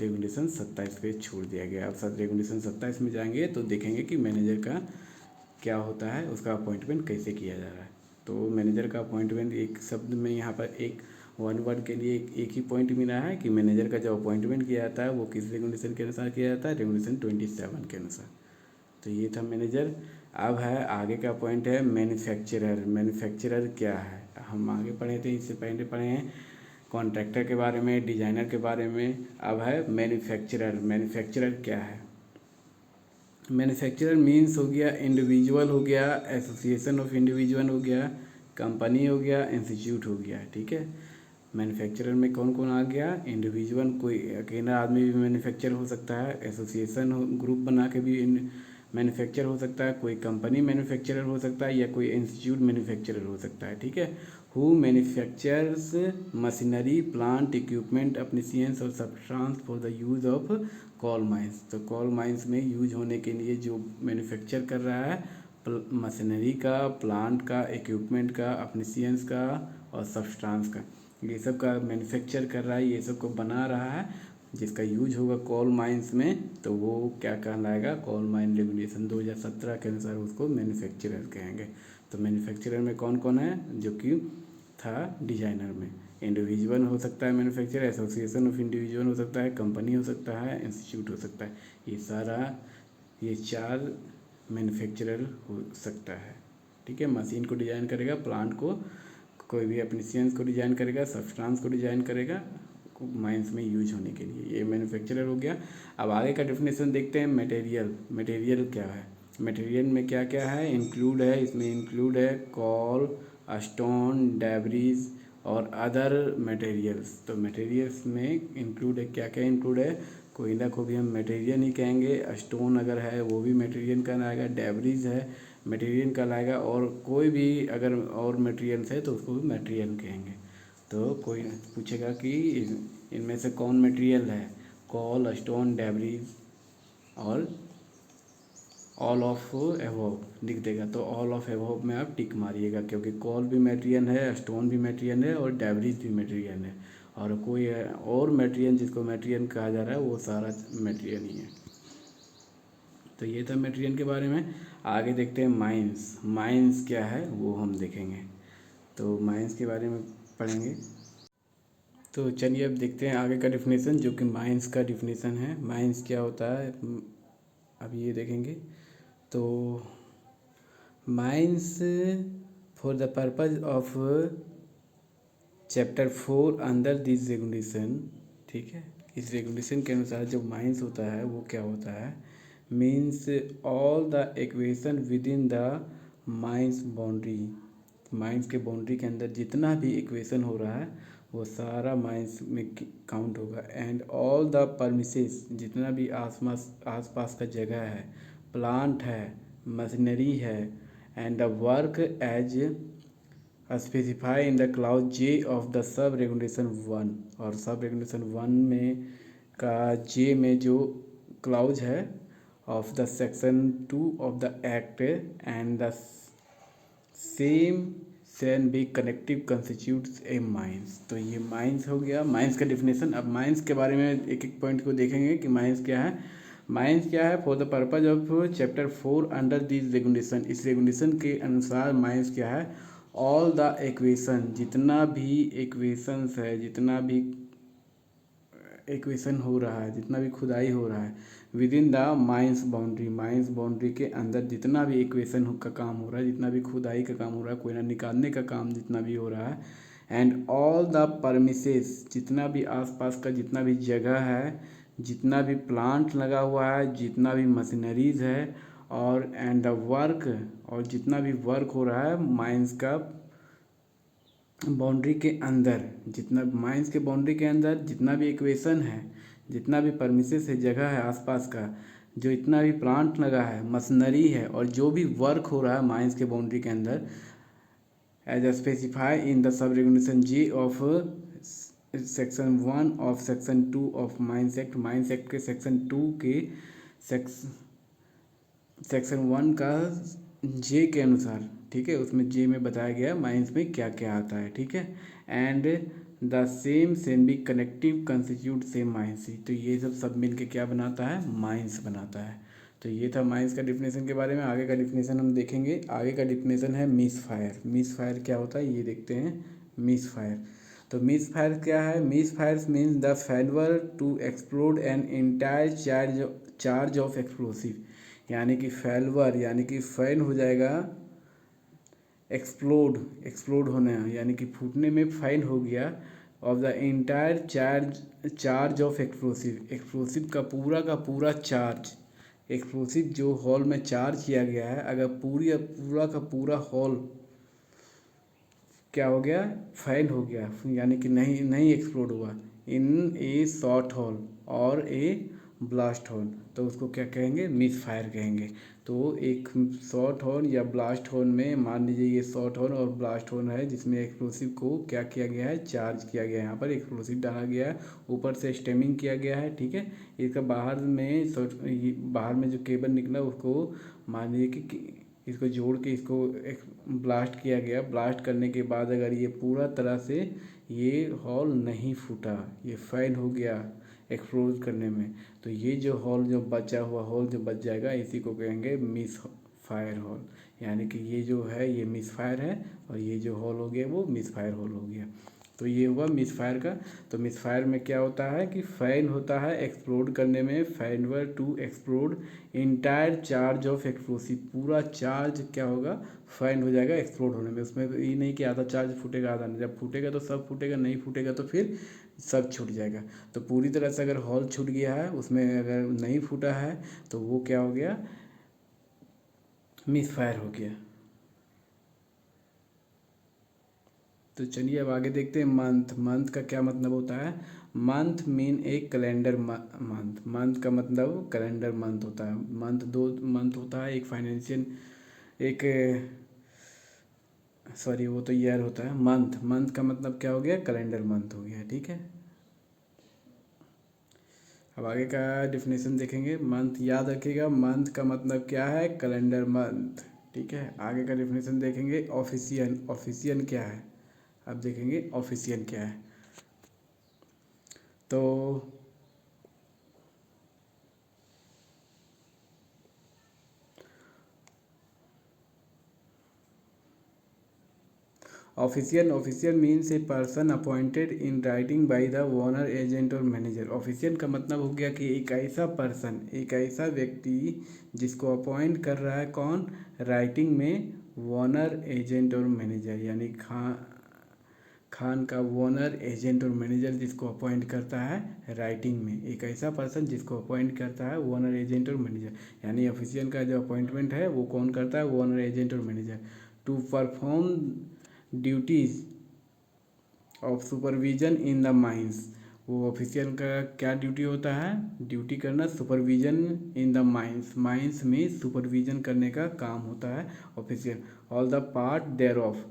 रेगुलेशन 27 पे छोड़ दिया गया। अब सब रेगुलेशन 27 में जाएंगे तो देखेंगे कि मैनेजर का क्या होता है, उसका अपॉइंटमेंट कैसे किया जा रहा है। तो मैनेजर का अपॉइंटमेंट एक शब्द में यहाँ पर एक वन वर्ड के लिए एक ही पॉइंट मिला है कि मैनेजर का जो अपॉइंटमेंट किया जाता है वो किस रेगुलेशन के अनुसार किया जाता है? रेगुलेशन 27 के अनुसार। तो ये था मैनेजर। अब है आगे का पॉइंट है मैन्युफैक्चरर। मैन्युफैक्चरर क्या है? हम आगे पढ़े थे, इससे पहले पढ़े हैं कॉन्ट्रैक्टर के बारे में, डिजाइनर के बारे में। अब है मैन्युफैक्चरर। मैन्युफैक्चरर क्या है? मैन्युफैक्चरर मीन्स हो गया इंडिविजुअल, हो गया एसोसिएशन ऑफ इंडिविजुअल, हो गया कंपनी, हो गया इंस्टीट्यूट, हो गया। ठीक है, मैन्युफैक्चरर में कौन कौन आ गया? इंडिविजुअल, कोई अकेला आदमी भी मैन्युफैक्चर हो सकता है, एसोसिएशन ग्रुप बना के भी मैन्युफैक्चर हो सकता है, कोई कंपनी मैन्युफैक्चरर हो सकता है, या कोई इंस्टीट्यूट मैन्युफैक्चरर हो सकता है। ठीक है, who manufactures machinery, plant, equipment, applications और substance for the use of coal mines. तो कोल माइंस में यूज होने के लिए जो मैन्युफैक्चर कर रहा है मशीनरी का, प्लांट का, इक्विपमेंट का, एप्लीकेशंस का और सब्सटेंस का, ये सब का मैन्युफैक्चर कर रहा है, ये सब को बना रहा है, जिसका यूज होगा कोल माइंस में, तो वो क्या कहलाएगा? कोल माइन रेगुलेशन 2017 के अनुसार उसको मैन्युफैक्चरर कहेंगे। तो मैन्युफैक्चरर में कौन कौन है? जो कि था डिजाइनर में इंडिविजुअल हो सकता है मैन्युफैक्चरर, एसोसिएशन ऑफ इंडिविजुअल हो सकता है, कंपनी हो सकता है, इंस्टीट्यूट हो सकता है। ये चार मैन्युफैक्चरर हो सकता है। ठीक है, मशीन को डिजाइन करेगा, प्लांट को, कोई भी एप्लीकेशंस को डिजाइन करेगा, सब्सटेंस को डिजाइन करेगा माइंस में यूज होने के लिए, ये मैन्युफैक्चरर हो गया। अब आगे का डेफिनेशन देखते हैं मटेरियल। मटेरियल क्या है? मटेरियल में क्या क्या है? इंक्लूड है, इसमें इंक्लूड है कॉल, स्टोन, डेब्रिज और अदर मटेरियल्स। तो मटेरियल्स में इंक्लूड है, क्या क्या इंक्लूड है? कोयला को भी हम मटेरियल ही कहेंगे, स्टोन अगर है वो भी मटेरियल कहलाएगा, डेब्रिज है मटेरियल कहलाएगा, और कोई भी अगर और मटेरियल्स है तो उसको भी मटेरियल कहेंगे। तो कोई पूछेगा कि इनमें से कौन मटेरियल है? कॉल, स्टोन, डेब्रिज और ऑल ऑफ एवोव लिख देगा। तो ऑल ऑफ एवोव में आप टिक मारिएगा, क्योंकि कॉल भी मटेरियल है, स्टोन भी मटेरियल है और डेब्रिज भी मटेरियल है, और कोई और मटेरियल जिसको मटेरियल कहा जा रहा है वो सारा मटेरियल ही है। तो ये था मटेरियल के बारे में। आगे देखते हैं माइंस। माइंस क्या है वो हम देखेंगे। तो माइंस के बारे में पढ़ेंगे। तो चलिए अब देखते हैं आगे का डिफिनेशन, जो कि माइंस का डिफिनेशन है। माइंस क्या होता है अब ये देखेंगे। तो mines for the purpose of chapter 4 under this regulation. ठीक है, इस रेगुलेशन के अनुसार जो माइंस होता है वो क्या होता है? Means all the equation with in the mines boundary. Mines के बाउंड्री के अंदर जितना भी इक्वेशन हो रहा है वो सारा माइंस में काउंट होगा। एंड ऑल द परमिसेस, जितना भी आसपास का जगह है, प्लांट है, मशीनरी है, and the work as specify in the clause J of the sub regulation 1। और सब रेगुलेशन 1 में का जे में जो क्लाउज है of the section 2 of the act, and the same सेन be connective constitutes a mines. तो ये माइंस हो गया माइंस का डिफिनेशन। अब माइंस के बारे में एक एक पॉइंट को देखेंगे कि माइंस क्या है। माइंस क्या है? For the purpose of chapter 4 under this regulation. इस रेगुलेशन के अनुसार माइंस क्या है? ऑल द इक्वेशन, जितना भी इक्वेशंस है, जितना भी इक्वेशन हो रहा है, जितना भी खुदाई हो रहा है within the mines boundary, mines boundary के अंदर जितना भी इक्वेशन का काम हो रहा है, जितना भी खुदाई का काम हो रहा है, कोयला निकालने का काम जितना भी हो रहा है, एंड ऑल द परमिसेस, जितना भी आसपास का जितना भी जगह है, जितना भी प्लांट लगा हुआ है, जितना भी मशीनरीज है, और एंड द वर्क, और जितना भी वर्क हो रहा है माइंस का बाउंड्री के अंदर, जितना माइंस के बाउंड्री के अंदर जितना भी इक्वेशन है, जितना भी परमिसेस है, जगह है आसपास का, जो इतना भी प्लांट लगा है, मशीनरी है, और जो भी वर्क हो रहा है माइंस के बाउंड्री के अंदर, as specify in the sub regulation G of section 1 of section 2 of mines act के सेक्शन 2 के सेक्शन 1 का जे के अनुसार, ठीक है, उसमें जे में बताया गया माइंस में क्या क्या आता है, ठीक है। And the same be connective constitute same mines, तो ये सब मिल के क्या बनाता है, माइंस बनाता है। तो ये था माइंस का डिफिनेशन के बारे में। आगे का डिफिनेशन हम देखेंगे। आगे का डिफिनेशन है मिस फायर। मिस फायर क्या होता है ये देखते हैं। मिस फायर, तो मिस फायर क्या है, misfire means the failure to explode an entire charge of explosive, यानी कि फेल्वर यानी कि फैन हो जाएगा, एक्सप्लोड होना यानी कि फूटने में फैन हो गया, of the entire charge of explosive का पूरा चार्ज, एक्सप्लोसिव जो हॉल में चार्ज किया गया है, अगर पूरा का पूरा हॉल क्या हो गया, फैन हो गया, यानी कि नहीं एक्सप्लोड हुआ, इन ए शॉर्ट होल और ए ब्लास्ट होल, तो उसको क्या कहेंगे, मिस फायर कहेंगे। तो एक शॉर्ट होल या ब्लास्ट होल में, मान लीजिए ये शॉर्ट होल और ब्लास्ट होल है, जिसमें एक्सप्लोसिव को क्या किया गया है, चार्ज किया गया है, यहाँ पर एक्सप्लोसिव डाला गया है, ऊपर से स्टेमिंग किया गया है, ठीक है। इसका बाहर में जो केबल निकला उसको मान लीजिए कि इसको जोड़ के इसको एक ब्लास्ट किया गया। ब्लास्ट करने के बाद अगर ये पूरा तरह से ये हॉल नहीं फूटा, ये फैल हो गया एक्सप्लोज करने में, तो ये जो हॉल जो बचा हुआ हॉल जो बच जाएगा, इसी को कहेंगे मिस फायर हॉल, यानी कि ये जो है ये मिस फायर है और ये जो हॉल हो गया वो मिस फायर हॉल हो गया। तो ये हुआ मिस फायर का। तो मिस फायर में क्या होता है कि फैन होता है एक्सप्लोड करने में, फैनवर to explode entire charge of explosive, पूरा चार्ज क्या होगा, फैन हो जाएगा एक्सप्लोड होने में। उसमें ये नहीं कि आधा चार्ज फूटेगा आधा नहीं, जब फूटेगा तो सब फूटेगा, नहीं फूटेगा तो फिर सब छूट जाएगा। तो पूरी तरह से अगर हॉल छूट गया है, उसमें अगर नहीं फूटा है, तो वो क्या हो गया, मिस फायर हो गया। तो चलिए अब आगे देखते हैं मंथ। मंथ का क्या मतलब होता है, मंथ मीन एक कैलेंडर मंथ, मंथ का मतलब कैलेंडर मंथ होता है। मंथ दो मंथ होता है, एक फाइनेंशियल, एक सॉरी वो तो ईयर होता है। मंथ, मंथ का मतलब क्या हो गया, कैलेंडर मंथ हो गया, ठीक है। अब आगे का डिफिनेशन देखेंगे। मंथ याद रखिएगा, मंथ का मतलब क्या है, कैलेंडर मंथ, ठीक है। आगे का डिफिनेशन देखेंगे। ऑफिशियन, ऑफिशियन क्या है, अब देखेंगे ऑफिशियन क्या है। तो official means a person appointed in writing by the owner agent और मैनेजर। ऑफिशियल का मतलब हो गया कि एक ऐसा पर्सन, एक ऐसा व्यक्ति जिसको अपॉइंट कर रहा है कौन, राइटिंग में ओनर एजेंट और मैनेजर, यानी खान का ओनर एजेंट और मैनेजर जिसको अपॉइंट करता है राइटिंग में, एक ऐसा पर्सन जिसको अपॉइंट करता है ओनर एजेंट और मैनेजर, यानी ऑफिशियल का जो अपॉइंटमेंट है वो कौन करता है, ओनर एजेंट और manager, to perform duties of supervision in the mines. वो ऑफिशियल का क्या ड्यूटी होता है, ड्यूटी करना supervision in the mines, mines में सुपरविजन करने का काम होता है official. All the part there of,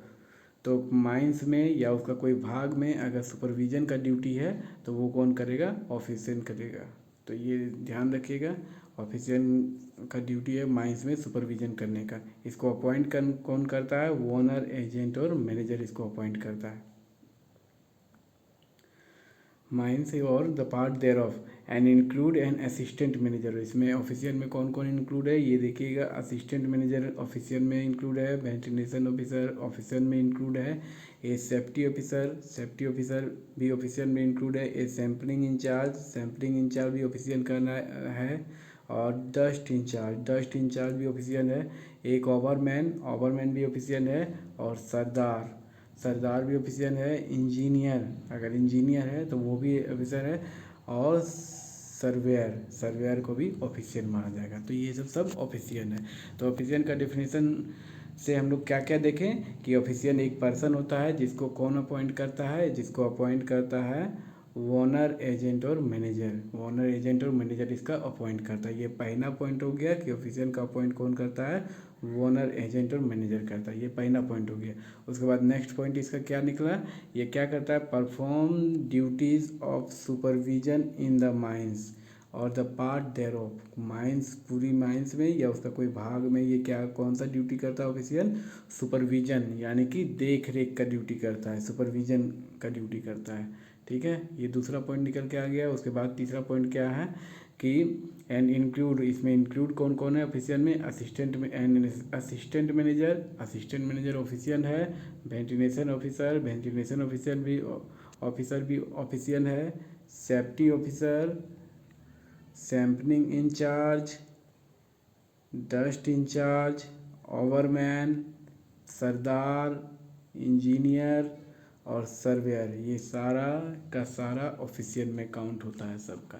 तो माइंस में या उसका कोई भाग में अगर सुपरविजन का ड्यूटी है तो वो कौन करेगा, ऑफिशियल करेगा। तो ये ध्यान रखिएगा, ऑफिशियल का ड्यूटी है माइंस में सुपरविजन करने का। इसको अपॉइंट कौन करता है, ओनर एजेंट और मैनेजर इसको अपॉइंट करता है। माइंस और the part there of and include an assistant manager. इसमें ऑफिशियल में कौन कौन इंक्लूड है ये देखिएगा। असिस्टेंट मैनेजर ऑफिशियल में इंक्लूड है, वेंटिलेशन ऑफिसर ऑफिशियल में इंक्लूड है, ए सेफ्टी ऑफिसर भी ऑफिशियल में इंक्लूड है, ए सैम्पलिंग इंचार्ज भी ऑफिशियल करना है, और डस्ट इंचार्ज भी ऑफिशियल है, एक ओवरमैन भी ऑफिशियल है, और सरदार भी ऑफिशियल है, इंजीनियर अगर इंजीनियर है तो वो भी ऑफिसर है, और सर्वेयर को भी ऑफिशियल माना जाएगा। तो ये सब ऑफिशियल है। तो ऑफिशियल का डेफिनेशन से हम लोग क्या क्या देखें कि ऑफिशियल एक पर्सन होता है जिसको कौन अपॉइंट करता है, जिसको अपॉइंट करता है ओनर एजेंट और मैनेजर, ओनर एजेंट और मैनेजर इसका अपॉइंट करता है। ये पहला पॉइंट हो गया कि ऑफिशियल का अपॉइंट कौन करता है, ओनर एजेंट और मैनेजर करता है, ये पहला पॉइंट हो गया। उसके बाद नेक्स्ट पॉइंट इसका क्या निकला, ये क्या करता है, perform duties of supervision in the mines और the part there of, mines पूरी माइंस में या उसका कोई भाग में ये क्या कौन सा ड्यूटी करता है ऑफिशियल, सुपरविजन यानी कि देख रेख का ड्यूटी करता है, सुपरविजन का ड्यूटी करता है। ठीक है, ये दूसरा पॉइंट निकल के आ गया। उसके बाद तीसरा पॉइंट क्या है कि एंड इंक्लूड, इसमें इंक्लूड कौन कौन है ऑफिशियल में, असिस्टेंट में and assistant manager, assistant manager official है, वेंटिलेशन ऑफिसर, वेंटिलेशन ऑफिसर भी ऑफिशियल है, safety officer, sampling incharge, dust incharge, overman, sardar, engineer और सर्वेयर, ये सारा का सारा ऑफिशियल में काउंट होता है सबका।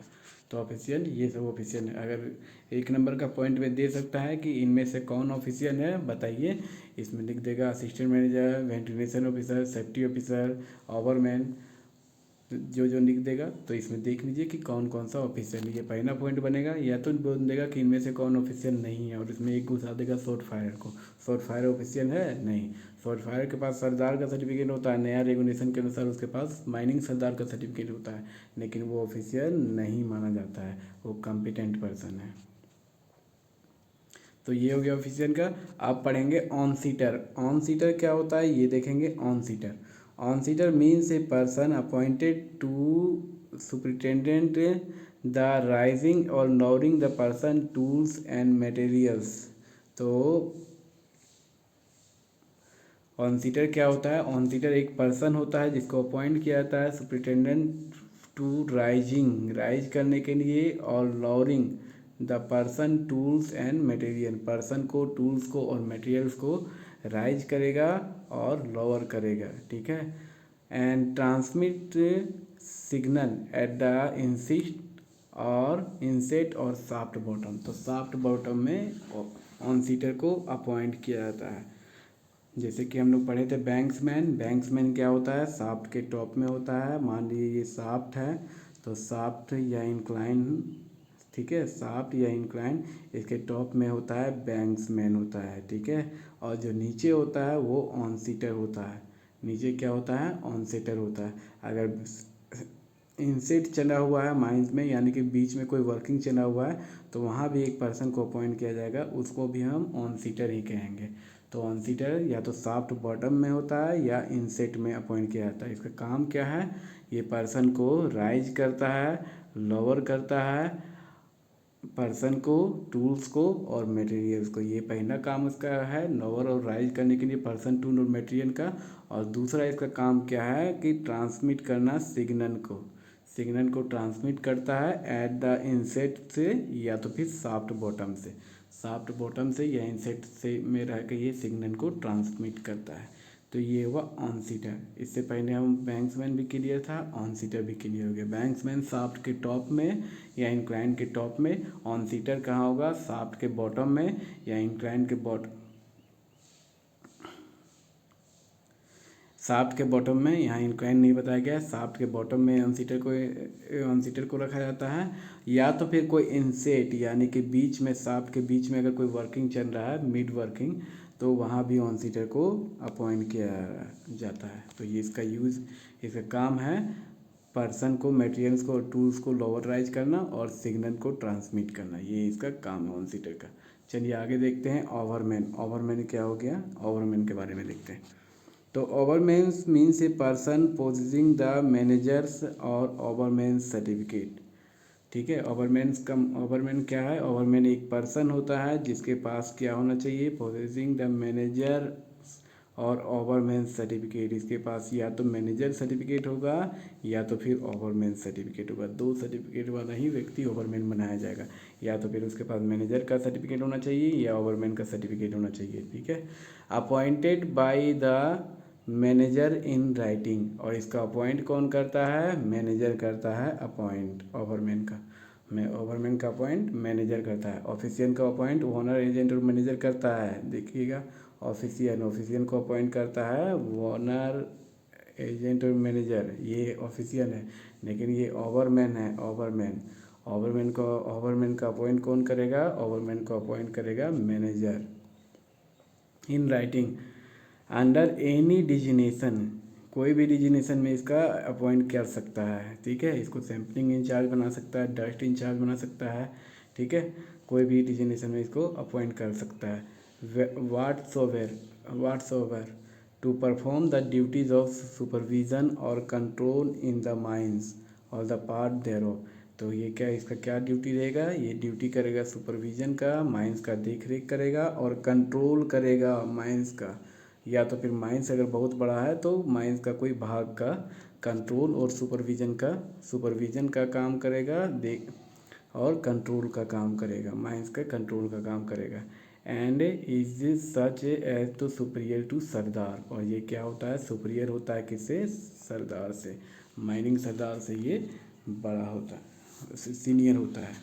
तो ऑफिशियल ये सब ऑफिशियल है। अगर एक नंबर का पॉइंट में दे सकता है कि इनमें से कौन ऑफिशियल है बताइए, इसमें लिख देगा assistant manager, ventilation officer, safety officer, ओवरमैन, जो जो लिख देगा। तो इसमें देख लीजिए कि कौन कौन सा ऑफिशियल, ये पहला पॉइंट बनेगा। या तो बोल देगा कि इनमें से कौन ऑफिशियल नहीं है और इसमें एक घुसा देगा शॉर्ट फायर को, शॉर्ट फायर ऑफिशियल है नहीं, शॉर्ट फायर के पास सरदार का सर्टिफिकेट होता है, नया रेगुलेशन के अनुसार उसके पास माइनिंग सरदार का सर्टिफिकेट होता है, लेकिन वो ऑफिशियल नहीं माना जाता है, वो कॉम्पिटेंट पर्सन है। तो ये हो गया ऑफिशियल का। आप पढ़ेंगे ऑन सीटर। ऑन सीटर क्या होता है ये देखेंगे। Onsetter, onsetter means a person appointed to superintendent the raising और lowering the person tools and materials. तो ऑन सीटर क्या होता है, ऑन सीटर एक पर्सन होता है जिसको अपॉइंट किया जाता है सुपरिटेंडेंट टू राइजिंग, राइज करने के लिए, और lowering the person tools and material, person को, टूल्स को और मटेरियल्स को राइज करेगा और लोअर करेगा। ठीक है, and transmit signal at the insist और इंसेट और साफ्ट बॉटम। तो साफ्ट बॉटम में ऑन सीटर को अपॉइंट किया जाता है। जैसे कि हम लोग पढ़े थे बैंक्समैन, बैंक्समैन क्या होता है, शाफ्ट के टॉप में होता है। मान लीजिए ये शाफ्ट है तो शाफ्ट या इंक्लाइन, ठीक है, शाफ्ट या इंक्लाइन इसके टॉप में होता है बैंक्समैन होता है। ठीक है, और जो नीचे होता है वो ऑन सीटर होता है। नीचे क्या होता है, ऑन सीटर होता है। अगर इंसेट चला हुआ है माइंस में, यानी कि बीच में कोई वर्किंग चला हुआ है, तो वहाँ भी एक पर्सन को अपॉइंट किया जाएगा, उसको भी हम ऑन सीटर ही कहेंगे। तो ऑन सीटर या तो शाफ्ट बॉटम में होता है या इनसेट में अपॉइंट किया जाता है। इसका काम क्या है, ये पर्सन को राइज करता है, लोअर करता है, पर्सन को, टूल्स को और मटेरियल्स को। ये पहला काम उसका है, लोअर और राइज करने के लिए पर्सन, टूल और मटेरियल का। और दूसरा इसका काम क्या है कि ट्रांसमिट करना सिग्नल को, सिग्नल को ट्रांसमिट करता है एट द इनसेट से या तो फिर शाफ्ट बॉटम से, शाफ्ट बॉटम से या इनसेट से में रह के ये सिग्नल को ट्रांसमिट करता है। तो ये हुआ ऑन सीटर। इससे पहले हम बैंक्समैन भी क्लियर था, ऑन सीटर भी क्लियर हो गया। बैंक्समैन शाफ्ट के टॉप में या इंक्लाइन के टॉप में, ऑन सीटर कहाँ होगा, शाफ्ट के बॉटम में या इंक्लाइन के बॉटम, शाफ्ट के बॉटम में, यहाँ इंक्लाइन नहीं बताया गया, शाफ्ट के बॉटम में ऑन सीटर को रखा जाता है। या तो फिर कोई इनसेट यानी कि बीच में, शाफ्ट के बीच में अगर कोई वर्किंग चल रहा है, मिड वर्किंग, तो वहाँ भी ऑन सीटर को अपॉइंट किया जाता है। तो ये इसका यूज़, इसका काम है पर्सन को, मटेरियल्स को और टूल्स को लोअर राइज करना और सिग्नल को ट्रांसमिट करना, ये इसका काम है ऑन सीटर का। चलिए आगे देखते हैं ओवरमैन। ओवरमैन क्या हो गया, ओवरमैन के बारे में देखते हैं। तो ओवरमैन means a person possessing the managers और ओवरमैन सर्टिफिकेट। ठीक है, ओवरमैन क्या है, ओवरमैन एक पर्सन होता है जिसके पास क्या होना चाहिए, पोजेसिंग द मैनेजर और ओवरमैन सर्टिफिकेट। इसके पास या तो मैनेजर सर्टिफिकेट होगा या तो फिर ओवरमैन सर्टिफिकेट होगा। दो सर्टिफिकेट वाला ही व्यक्ति ओवरमैन बनाया जाएगा, या तो फिर उसके पास मैनेजर का सर्टिफिकेट होना चाहिए या ओवरमैन का सर्टिफिकेट होना चाहिए। ठीक है, appointed by the manager in writing, और इसका अपॉइंट कौन करता है, मैनेजर करता है अपॉइंट ओवरमैन का। ओवरमैन का अपॉइंट मैनेजर करता है। ऑफिशियल का अपॉइंट ओनर एजेंट और मैनेजर करता है। देखिएगा, ऑफिशियल को अपॉइंट करता है ओनर एजेंट और मैनेजर ये ऑफिशियल है, लेकिन ये ओवरमैन है, ओवरमैन। ओवरमैन का अपॉइंट कौन करेगा? ओवरमैन को अपॉइंट करेगा manager. In writing under any designation, कोई भी डिजिनेशन में इसका अपॉइंट कर सकता है, ठीक है। इसको सैम्पलिंग इंचार्ज बना सकता है, डस्ट इंचार्ज बना सकता है, ठीक है। कोई भी डिजिनेशन में इसको अपॉइंट कर सकता है। Whatsoever to perform the duties of supervision और कंट्रोल इन द माइंस और द पार्ट देयरऑफ। तो ये क्या, इसका क्या ड्यूटी रहेगा? ये ड्यूटी करेगा सुपरविजन का, माइंस का देख रेख करेगा और कंट्रोल करेगा माइंस का, या तो फिर माइंस अगर बहुत बड़ा है तो माइंस का कोई भाग का कंट्रोल और सुपरविजन का काम करेगा, देख और कंट्रोल का काम करेगा, माइंस का कंट्रोल का काम करेगा। And is such as to superior to sardar, और ये क्या होता है? सुपीरियर होता है किससे? सरदार से, माइनिंग सरदार से ये बड़ा होता है, सीनियर होता है।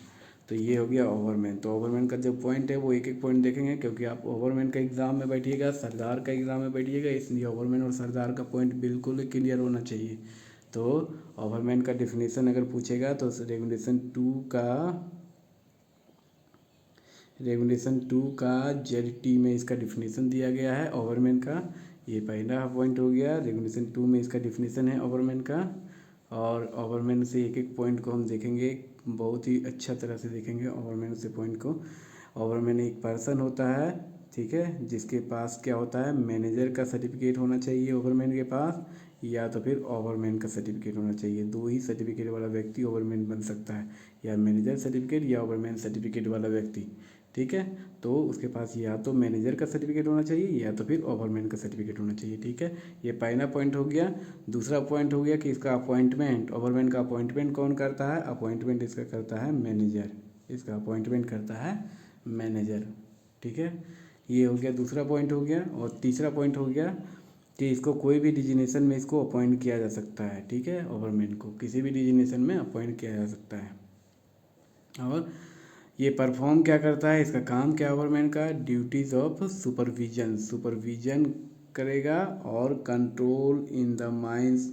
तो ये हो गया ओवरमैन। तो ओवरमैन का जो पॉइंट है वो एक एक पॉइंट देखेंगे, क्योंकि आप ओवरमैन का एग्ज़ाम में बैठिएगा, सरदार का एग्ज़ाम में बैठिएगा, इसलिए ओवरमैन और सरदार का पॉइंट बिल्कुल क्लियर होना चाहिए। तो ओवरमैन का डेफिनेशन अगर पूछेगा तो रेगुलेशन टू का जेड में इसका डिफिनेशन दिया गया है ओवरमैन का। ये पहला पॉइंट हो गया। रेगुलेशन 2 में इसका डिफिनेशन है ओवरमैन का, और ओवरमैन से एक एक पॉइंट को हम देखेंगे, बहुत ही अच्छा तरह से देखेंगे ओवरमैन से पॉइंट को। ओवरमैन एक पर्सन होता है, ठीक है, जिसके पास क्या होता है? मैनेजर का सर्टिफिकेट होना चाहिए ओवरमैन के पास, या तो फिर ओवरमैन का सर्टिफिकेट होना चाहिए। दो ही सर्टिफिकेट वाला व्यक्ति ओवरमैन बन सकता है, या मैनेजर सर्टिफिकेट या ओवरमैन सर्टिफिकेट वाला व्यक्ति, ठीक है। तो उसके पास या तो मैनेजर का सर्टिफिकेट होना चाहिए या तो फिर ओवरमैन का सर्टिफिकेट होना चाहिए, ठीक है। ये पहला पॉइंट हो गया। दूसरा पॉइंट हो गया कि इसका अपॉइंटमेंट, ओवरमैन का अपॉइंटमेंट कौन करता है? अपॉइंटमेंट इसका करता है मैनेजर, इसका अपॉइंटमेंट करता है मैनेजर, ठीक है। ये हो गया, दूसरा पॉइंट हो गया। और तीसरा पॉइंट हो गया कि इसको कोई भी डिजिनेशन में इसको अपॉइंट किया जा सकता है, ठीक है। ओवरमैन को किसी भी डिजिनेशन में अपॉइंट किया जा सकता है। और ये परफॉर्म क्या करता है? इसका काम क्या है ओवरमैन का? ड्यूटीज ऑफ सुपरविजन करेगा और control in the mines.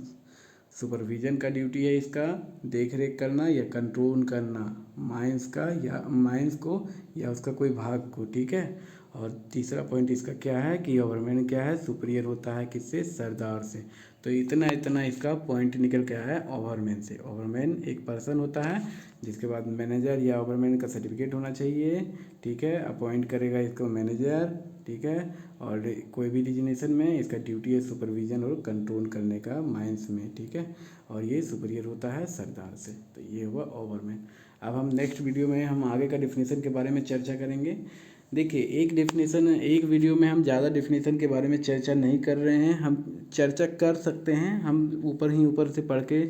Supervision का ड्यूटी है इसका देख रेख करना या कंट्रोल करना माइंस का, या माइंस को या उसका कोई भाग को, ठीक है। और तीसरा पॉइंट इसका क्या है कि ओवरमैन क्या है? सुपीरियर होता है किससे? सरदार से। तो इतना इतना इसका पॉइंट निकल के आया है ओवरमैन से। ओवरमैन एक पर्सन होता है जिसके बाद मैनेजर या ओवरमैन का सर्टिफिकेट होना चाहिए, ठीक है। अपॉइंट करेगा इसको मैनेजर, ठीक है। और कोई भी डिजिनेशन में इसका ड्यूटी है सुपरविजन और कंट्रोल करने का माइंस में, ठीक है। और ये सुपीरियर होता है सरदार से। तो ये हुआ ओवरमैन। अब हम नेक्स्ट वीडियो में हम आगे का डिफिनेशन के बारे में चर्चा करेंगे। देखिए, एक वीडियो में हम ज़्यादा डिफिनेशन के बारे में चर्चा नहीं कर रहे हैं। हम चर्चा कर सकते हैं, हम ऊपर से पढ़ के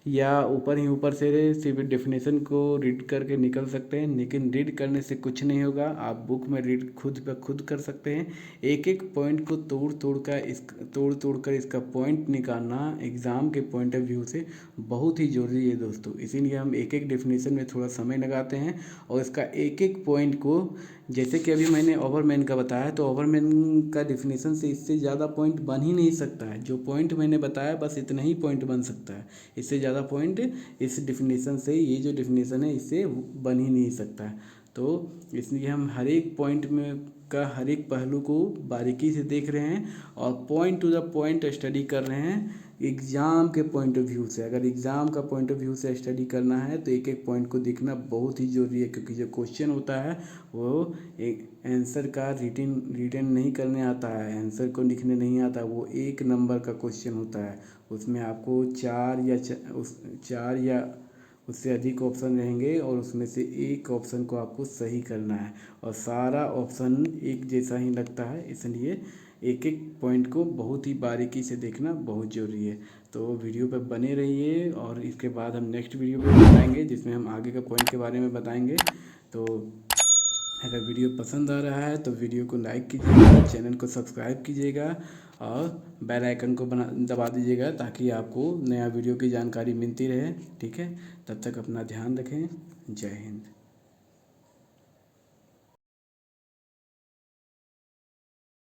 या ऊपर से सिर्फ डेफिनेशन को रीड करके निकल सकते हैं, लेकिन रीड करने से कुछ नहीं होगा। आप बुक में रीड खुद ब खुद कर सकते हैं। एक एक पॉइंट को तोड़ कर इसका पॉइंट निकालना एग्ज़ाम के पॉइंट ऑफ व्यू से बहुत ही ज़रूरी है दोस्तों। इसीलिए हम एक एक डेफिनेशन में थोड़ा समय लगाते हैं और इसका एक एक पॉइंट को, जैसे कि अभी मैंने ओवरमैन का बताया, तो ओवरमैन का डेफिनेशन से इससे ज़्यादा पॉइंट बन ही नहीं सकता है। जो पॉइंट मैंने बताया बस इतना ही पॉइंट बन सकता है, इससे ज़्यादा पॉइंट इस डेफिनेशन से, ये जो डेफिनेशन है इससे बन ही नहीं सकता है। तो इसलिए हम हर एक पॉइंट में का हर एक पहलू को बारीकी से देख रहे हैं और point two the point study कर रहे हैं एग्ज़ाम के पॉइंट ऑफ व्यू से। अगर एग्ज़ाम का पॉइंट ऑफ व्यू से स्टडी करना है तो एक एक पॉइंट को देखना बहुत ही ज़रूरी है, क्योंकि जो क्वेश्चन होता है वो एक आंसर का रिटन नहीं करने आता है, आंसर को लिखने नहीं आता। वो 1 नंबर का क्वेश्चन होता है, उसमें आपको चार या उससे अधिक ऑप्शन रहेंगे और उसमें से एक ऑप्शन को आपको सही करना है, और सारा ऑप्शन एक जैसा ही लगता है। इसलिए एक एक पॉइंट को बहुत ही बारीकी से देखना बहुत ज़रूरी है। तो वीडियो पर बने रहिए, और इसके बाद हम नेक्स्ट वीडियो पे बताएंगे जिसमें हम आगे का पॉइंट के बारे में बताएंगे। तो अगर वीडियो पसंद आ रहा है तो वीडियो को लाइक कीजिएगा, चैनल को सब्सक्राइब कीजिएगा और बेल आइकन को दबा दीजिएगा, ताकि आपको नया वीडियो की जानकारी मिलती रहे, ठीक है। तब तक अपना ध्यान रखें। जय हिंद।